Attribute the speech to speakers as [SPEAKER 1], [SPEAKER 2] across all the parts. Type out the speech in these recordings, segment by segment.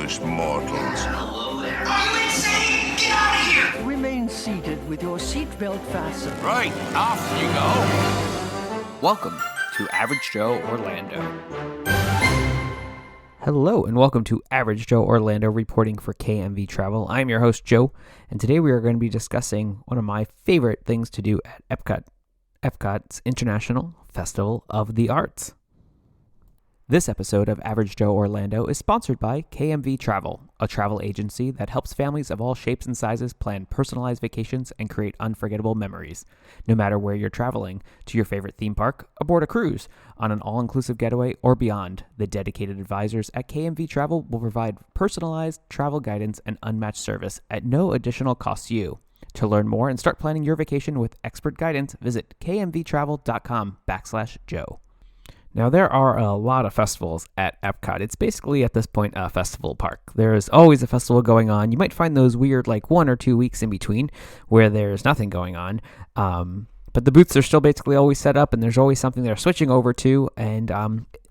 [SPEAKER 1] foolish mortals.
[SPEAKER 2] Hello there. Are you insane? Get out of here!
[SPEAKER 3] Remain seated with your seatbelt fastened.
[SPEAKER 1] Right, off you go.
[SPEAKER 4] Welcome to Average Joe Orlando. Hello, and welcome to Average Joe Orlando reporting for KMV Travel. I'm your host, Joe, and today we are going to be discussing one of my favorite things to do at Epcot's International Festival of the Arts. This episode of Average Joe Orlando is sponsored by KMV Travel, a travel agency that helps families of all shapes and sizes plan personalized vacations and create unforgettable memories. No matter where you're traveling, to your favorite theme park, aboard a cruise, on an all-inclusive getaway, or beyond, the dedicated advisors at KMV Travel will provide personalized travel guidance and unmatched service at no additional cost to you. To learn more and start planning your vacation with expert guidance, visit kmvtravel.com/Joe. Now, there are a lot of festivals at Epcot. It's basically, at this point, a festival park. There's always a festival going on. You might find those weird, 1 or 2 weeks in between where there's nothing going on. But the booths are still basically always set up, and there's always something they're switching over to. And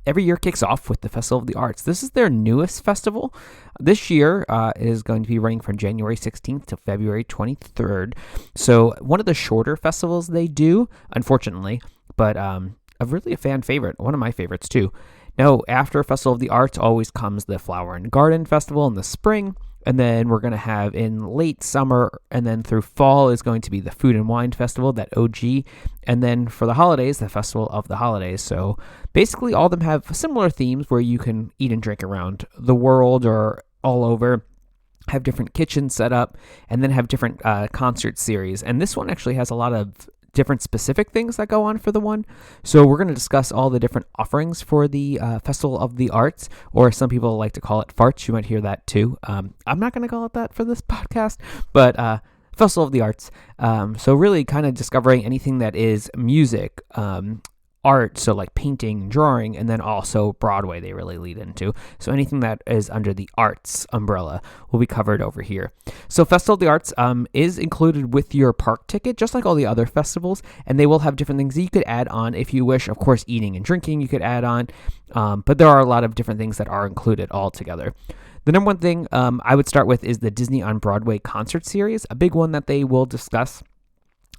[SPEAKER 4] every year kicks off with the Festival of the Arts. This is their newest festival. This year is going to be running from January 16th to February 23rd. So one of the shorter festivals they do, unfortunately, but really a fan favorite, one of my favorites too. Now, after Festival of the Arts always comes the Flower and Garden Festival in the spring, and then we're going to have in late summer and then through fall is going to be the Food and Wine Festival, that OG, and then for the holidays, the Festival of the Holidays. So basically all of them have similar themes where you can eat and drink around the world or all over, have different kitchens set up, and then have different concert series. And this one actually has a lot of different specific things that go on for the one. So we're going to discuss all the different offerings for the Festival of the Arts, or some people like to call it farts. You might hear that too. I'm not going to call it that for this podcast, but Festival of the Arts. So really kind of discovering anything that is music, art, so like painting, drawing, and then also Broadway they really lead into. So anything that is under the arts umbrella will be covered over here. So Festival of the Arts is included with your park ticket, just like all the other festivals, and they will have different things that you could add on if you wish. Of course, eating and drinking you could add on, but there are a lot of different things that are included all together. The number one thing I would start with is the Disney on Broadway Concert Series, a big one that they will discuss.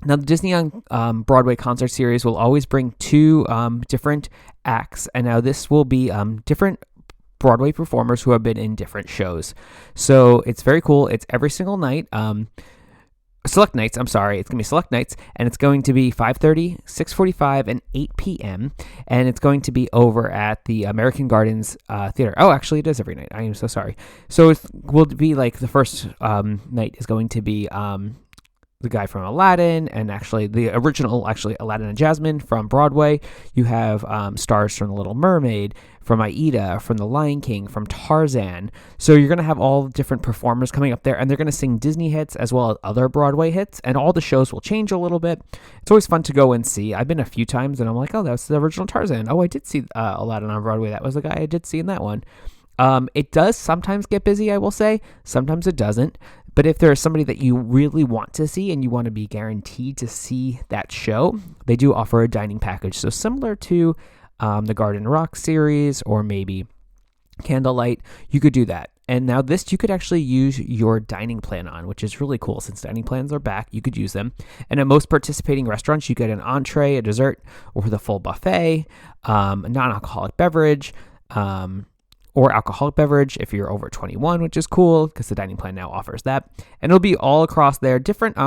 [SPEAKER 4] Now, the Disney on Broadway Concert Series will always bring two different acts, and now this will be different Broadway performers who have been in different shows. So it's very cool. It's every single night. Select nights, I'm sorry. It's going to be select nights, and it's going to be 5:30, 6:45, and 8 p.m., and it's going to be over at the American Gardens Theater. Oh, actually, it is every night. I am so sorry. So it will be like the first night is going to be the guy from Aladdin, and actually the original, Aladdin and Jasmine from Broadway. You have stars from The Little Mermaid, from Aida, from The Lion King, from Tarzan. So you're going to have all different performers coming up there, and they're going to sing Disney hits as well as other Broadway hits, and all the shows will change a little bit. It's always fun to go and see. I've been a few times, and I'm like, oh, that's the original Tarzan. Oh, I did see Aladdin on Broadway. That was the guy I did see in that one. It does sometimes get busy, I will say. Sometimes it doesn't. But if there's somebody that you really want to see and you want to be guaranteed to see that show, they do offer a dining package. So similar to the Garden Rock series or maybe Candlelight, you could do that. And now this, you could actually use your dining plan on, which is really cool. Since dining plans are back, you could use them. And at most participating restaurants, you get an entree, a dessert, or the full buffet, a non-alcoholic beverage, or alcoholic beverage if you're over 21, which is cool because the dining plan now offers that. And it'll be all across there. Different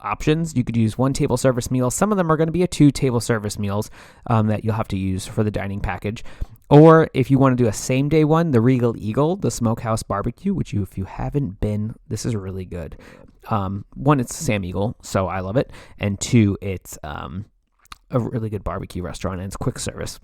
[SPEAKER 4] options. You could use one table service meal. Some of them are going to be 2 table service meals that you'll have to use for the dining package. Or if you want to do a same day one, the Regal Eagle, the Smokehouse Barbecue, which if you haven't been, this is really good. One, it's Sam Eagle, so I love it. And 2, it's a really good barbecue restaurant and it's quick service.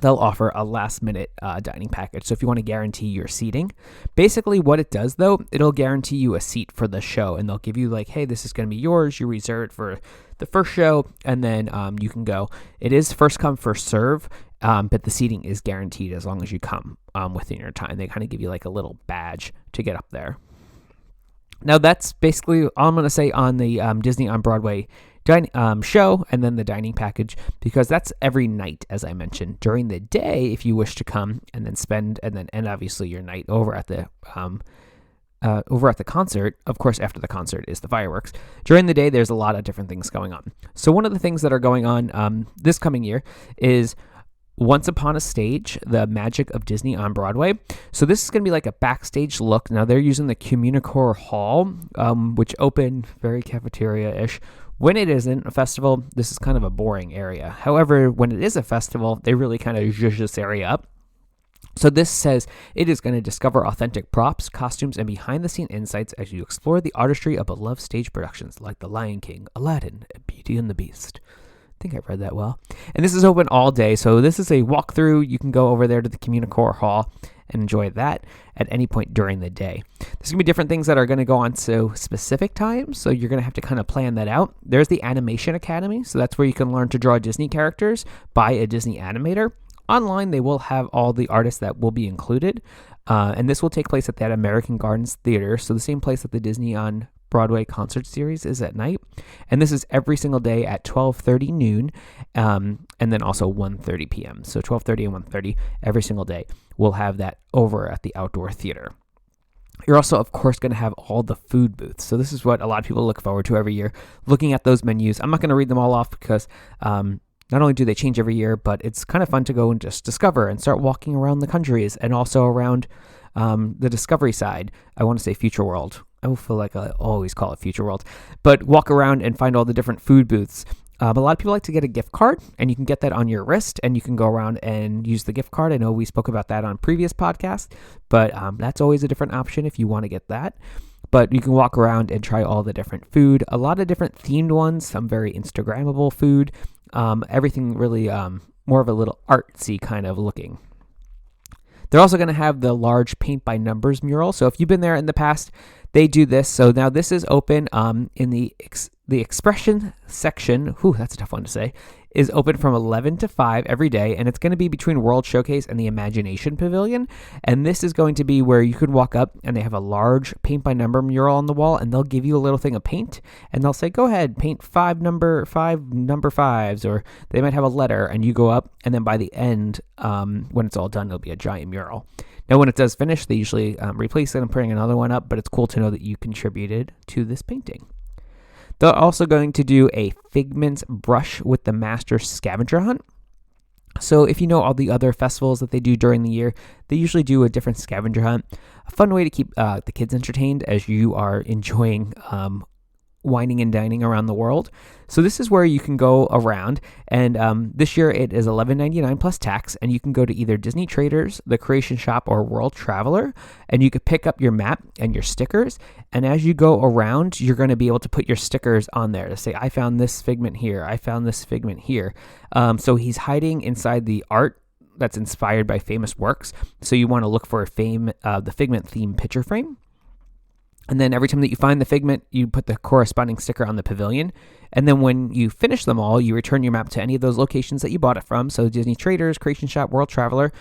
[SPEAKER 4] They'll offer a last-minute dining package. So if you want to guarantee your seating, basically what it does, though, it'll guarantee you a seat for the show. And they'll give you hey, this is going to be yours. You reserve it for the first show, and then you can go. It is first come, first serve, but the seating is guaranteed as long as you come within your time. They kind of give you a little badge to get up there. Now, that's basically all I'm going to say on the Disney on Broadway show and then the dining package, because that's every night, as I mentioned. During the day, if you wish to come and then spend and obviously your night over at the concert. Of course, after the concert is the fireworks. During the day, there's a lot of different things going on. So one of the things that are going on this coming year is Once Upon a Stage, The Magic of Disney on Broadway. So this is going to be like a backstage look. Now they're using the Communicore Hall, which opened very cafeteria-ish. When it isn't a festival, this is kind of a boring area. However, when it is a festival, they really kind of zhuzh this area up. So this says it is going to discover authentic props, costumes, and behind-the-scene insights as you explore the artistry of beloved stage productions like The Lion King, Aladdin, and Beauty and the Beast. I think I read that well. And this is open all day, so this is a walkthrough. You can go over there to the Communicore Hall and enjoy that at any point during the day. There's going to be different things that are going to go on to specific times, so you're going to have to kind of plan that out. There's the Animation Academy, so that's where you can learn to draw Disney characters by a Disney animator. Online, they will have all the artists that will be included, and this will take place at that American Gardens Theater, so the same place that the Disney on Broadway Concert Series is at night. And this is every single day at 12:30 noon, and then also 1:30 p.m. So 12:30 and 1:30 every single day. We'll have that over at the outdoor theater. You're also, of course, going to have all the food booths. So this is what a lot of people look forward to every year, looking at those menus. I'm not going to read them all off because not only do they change every year, but it's kind of fun to go and just discover and start walking around the countries and also around the Discovery side. I want to say Future World. I feel like I always call it Future World. But walk around and find all the different food booths. A lot of people like to get a gift card, and you can get that on your wrist, and you can go around and use the gift card. I know we spoke about that on previous podcasts, but that's always a different option if you want to get that. But you can walk around and try all the different food, a lot of different themed ones, some very Instagrammable food, everything really more of a little artsy kind of looking. They're also going to have the large paint by numbers mural. So if you've been there in the past, they do this. So now this is open in the expression section. Whew, that's a tough one to say. Is open from 11 to 5 every day, and it's going to be between World Showcase and the Imagination Pavilion. And this is going to be where you could walk up, and they have a large paint by number mural on the wall, and they'll give you a little thing of paint, and they'll say, go ahead, paint five number fives, or they might have a letter, and you go up, and then by the end, when it's all done, it'll be a giant mural. Now, when it does finish, they usually replace it and bring another one up, but it's cool to know that you contributed to this painting. They're also going to do a Figments Brush with the Master Scavenger Hunt. So if you know all the other festivals that they do during the year, they usually do a different scavenger hunt. A fun way to keep the kids entertained as you are enjoying wining and dining around the world. So this is where you can go around, and this year it is $11.99 plus tax, and you can go to either Disney Traders, the Creation Shop, or World Traveler, and you could pick up your map and your stickers, and as you go around, you're going to be able to put your stickers on there to say, I found this figment here, I found this figment here. So he's hiding inside the art that's inspired by famous works, so you want to look for the Figment theme picture frame. And then every time that you find the figment, you put the corresponding sticker on the pavilion. And then when you finish them all, you return your map to any of those locations that you bought it from. So Disney Traders, Creation Shop, World Traveler.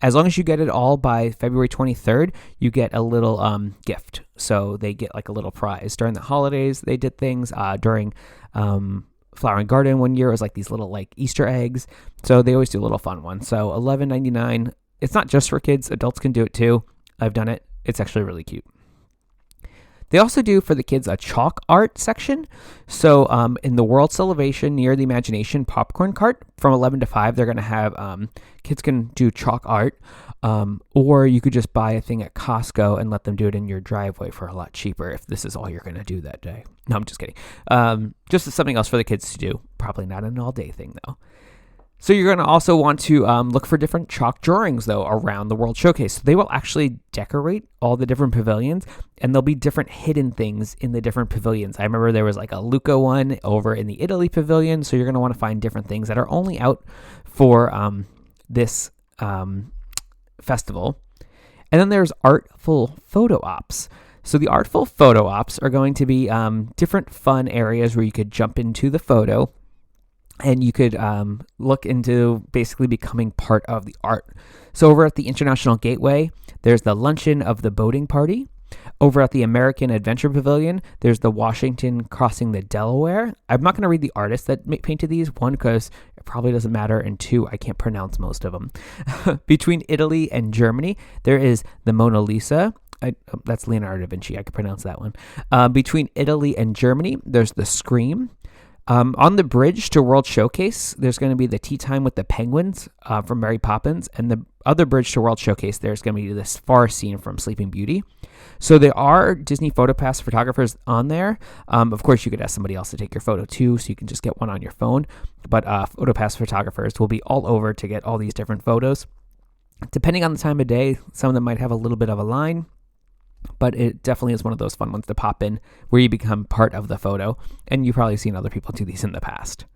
[SPEAKER 4] As long as you get it all by February 23rd, you get a little gift. So they get like a little prize. During the holidays, they did things. During Flower and Garden one year, it was like these little like Easter eggs. So they always do little fun ones. So $11.99. It's not just for kids. Adults can do it too. I've done it. It's actually really cute. They also do for the kids a chalk art section. So in the World Celebration near the Imagination popcorn cart from 11 to 5, they're going to have kids can do chalk art, or you could just buy a thing at Costco and let them do it in your driveway for a lot cheaper if this is all you're going to do that day. No, I'm just kidding. Just as something else for the kids to do. Probably not an all-day thing, though. So you're going to also want to look for different chalk drawings, though, around the World Showcase. So they will actually decorate all the different pavilions, and there'll be different hidden things in the different pavilions. I remember there was like a Luca one over in the Italy pavilion, so you're going to want to find different things that are only out for this festival. And then there's artful photo ops. So the artful photo ops are going to be different fun areas where you could jump into the photo, and you could look into basically becoming part of the art. So over at the International Gateway, there's the Luncheon of the Boating Party. Over at the American Adventure Pavilion, there's the Washington crossing the Delaware. I'm not going to read the artists that painted these. One, because it probably doesn't matter, and two, I can't pronounce most of them. Between Italy and Germany, there is the Mona Lisa. That's Leonardo da Vinci. I could pronounce that one. Between Italy and Germany, there's the Scream. On the bridge to World Showcase, there's going to be the Tea Time with the Penguins from Mary Poppins. And the other bridge to World Showcase, there's going to be this far scene from Sleeping Beauty. So there are Disney PhotoPass photographers on there. Of course, you could ask somebody else to take your photo too, so you can just get one on your phone. But PhotoPass photographers will be all over to get all these different photos. Depending on the time of day, some of them might have a little bit of a line. But it definitely is one of those fun ones to pop in where you become part of the photo. And you've probably seen other people do these in the past.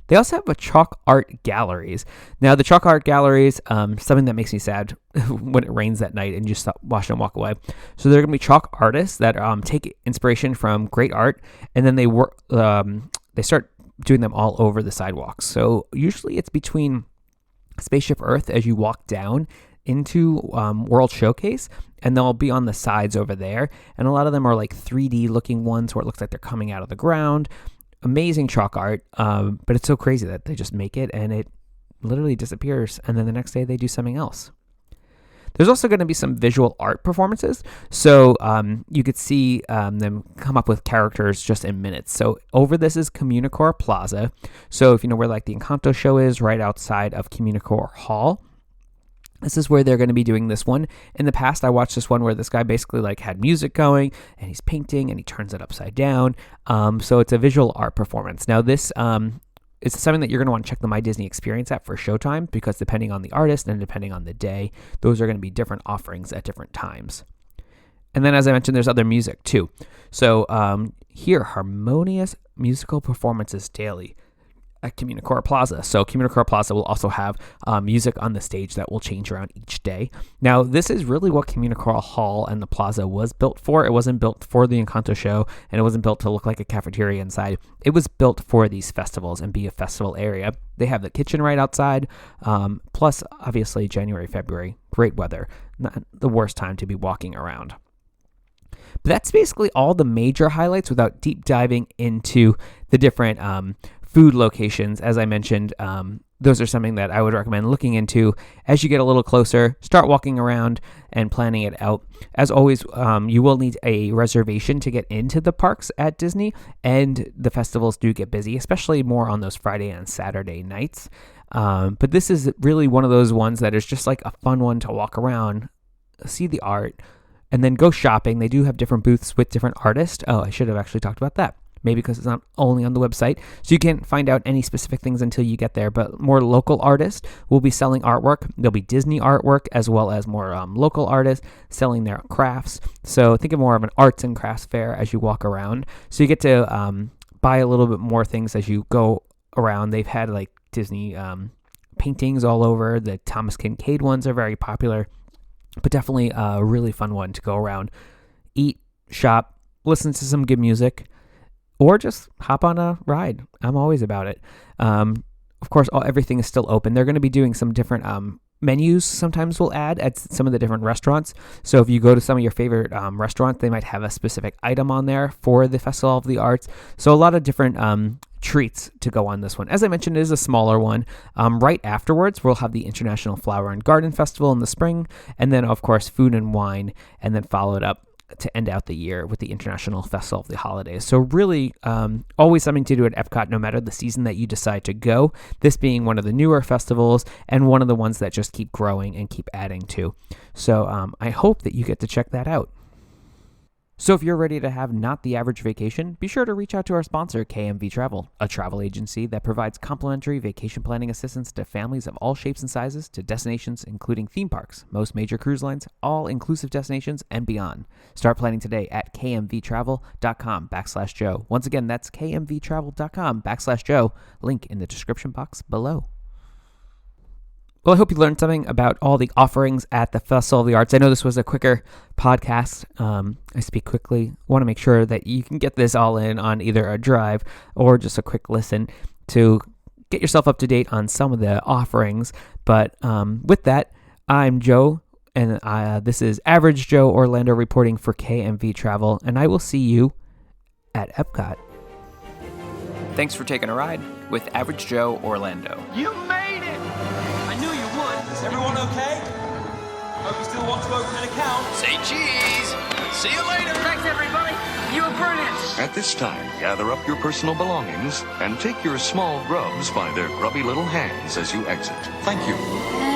[SPEAKER 4] They also have a chalk art galleries. Now, the chalk art galleries, something that makes me sad when it rains at night and you just watch them walk away. So they're going to be chalk artists that take inspiration from great art, and then they start doing them all over the sidewalks. So usually it's between Spaceship Earth as you walk down into World Showcase, and they'll be on the sides over there. And a lot of them are like 3D looking ones where it looks like they're coming out of the ground. Amazing chalk art, but it's so crazy that they just make it and it literally disappears, and then the next day they do something else. There's also going to be some visual art performances, so you could see them come up with characters just in minutes. So over this is Communicore Plaza. So if you know where like the Encanto show is, right outside of Communicore Hall, this is where they're going to be doing this one. In the past, I watched this one where this guy basically like had music going and he's painting and he turns it upside down. So it's a visual art performance. Now this is something that you're going to want to check the My Disney Experience app for Showtime, because depending on the artist and depending on the day, those are going to be different offerings at different times. And then, as I mentioned, there's other music too. So here, harmonious musical performances daily at Communicore Plaza. So Communicore Plaza will also have music on the stage that will change around each day. Now, this is really what Communicore Hall and the Plaza was built for. It wasn't built for the Encanto show, and it wasn't built to look like a cafeteria inside. It was built for these festivals and be a festival area. They have the kitchen right outside, plus obviously January, February, great weather. Not the worst time to be walking around. But that's basically all the major highlights without deep diving into the different food locations. As I mentioned, those are something that I would recommend looking into as you get a little closer. Start walking around and planning it out. As always, you will need a reservation to get into the parks at Disney, and the festivals do get busy, especially more on those Friday and Saturday nights. But this is really one of those ones that is just like a fun one to walk around, see the art, and then go shopping. They do have different booths with different artists. Oh, I should have actually talked about that. Maybe because it's not only on the website, so you can't find out any specific things until you get there. But more local artists will be selling artwork. There'll be Disney artwork as well as more local artists selling their crafts. So think of more of an arts and crafts fair as you walk around. So you get to buy a little bit more things as you go around. They've had like Disney paintings all over. The Thomas Kincaid ones are very popular, but definitely a really fun one to go around, eat, shop, listen to some good music, or just hop on a ride. I'm always about it. Of course, everything is still open. They're going to be doing some different menus sometimes we'll add at some of the different restaurants. So if you go to some of your favorite restaurants, they might have a specific item on there for the Festival of the Arts. So a lot of different treats to go on this one. As I mentioned, it is a smaller one. Right afterwards, we'll have the International Flower and Garden Festival in the spring, and then, of course, food and wine, and then followed up to end out the year with the International Festival of the Holidays. So really always something to do at Epcot no matter the season that you decide to go, this being one of the newer festivals and one of the ones that just keep growing and keep adding to. So I hope that you get to check that out. So if you're ready to have not the average vacation, be sure to reach out to our sponsor, KMV Travel, a travel agency that provides complimentary vacation planning assistance to families of all shapes and sizes to destinations including theme parks, most major cruise lines, all-inclusive destinations, and beyond. Start planning today at kmvtravel.com/Joe. Once again, that's kmvtravel.com/Joe. Link in the description box below. Well, I hope you learned something about all the offerings at the Festival of the Arts. I know this was a quicker podcast. I speak quickly. Want to make sure that you can get this all in on either a drive or just a quick listen to get yourself up to date on some of the offerings. But with that, I'm Joe And this is Average Joe Orlando reporting for KMV Travel, and I will see you at Epcot. Thanks for taking a ride with Average Joe Orlando.
[SPEAKER 1] You made it!
[SPEAKER 5] I knew you would. Is everyone okay? Hope you still want to open an account.
[SPEAKER 1] Say cheese! See you later!
[SPEAKER 2] Thanks, everybody. You were brilliant.
[SPEAKER 6] At this time, gather up your personal belongings and take your small grubs by their grubby little hands as you exit. Thank you.